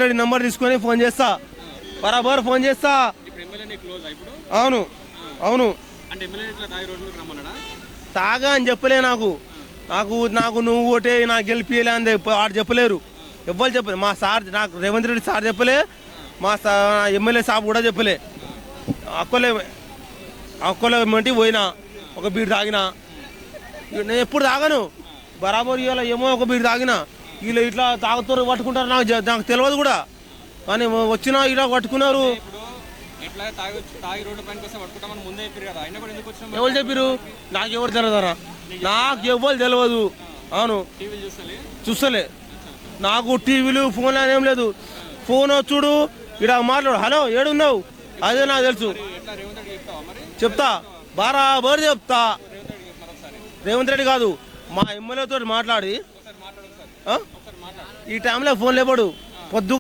Reddy number తీసుకొని phone చేస్తా, బరాబర్ ఫోన్ చేస్తా. అవును అవును తాగా అని చెప్పలే నాకు నాకు నాకు నువ్వు ఓటే నాకు గెలిపియలే అని వాడు చెప్పలేరు, ఎవ్వరు చెప్పలే. మా సార్ నాకు రేవంత్ రెడ్డి సార్ చెప్పలే, మా ఎమ్మెల్యే సాబ్ కూడా చెప్పలే. అక్కలే మంటి పోయినా ఒక బీడు తాగినా, నేను ఎప్పుడు తాగాను బరాబర్. ఇవాళ ఏమో ఒక బీడు తాగినా, వీళ్ళు ఇట్లా తాగుతారు పట్టుకుంటారు నాకు తెలియదు కూడా, కానీ వచ్చినా ఇలా పట్టుకున్నారు. ఎవరు చెప్పారు? నాకు ఎవరు తెలియదరా, నాకు ఎవరు తెలియదు. అవును చూస్తలే, నాకు టీవీలు ఫోన్లు ఏం లేదు. ఫోన్ చూడు ఇక్కడ మాట్లాడు, హలో ఏడున్నావు, అదే నాకు తెలుసు. చెప్తా బరాబర్ చెప్తా. రేవంత్ రెడ్డి కాదు, మా ఎమ్మెల్యేతో మాట్లాడి ఈ టైంలో ఫోన్ లేపాడు పొద్దు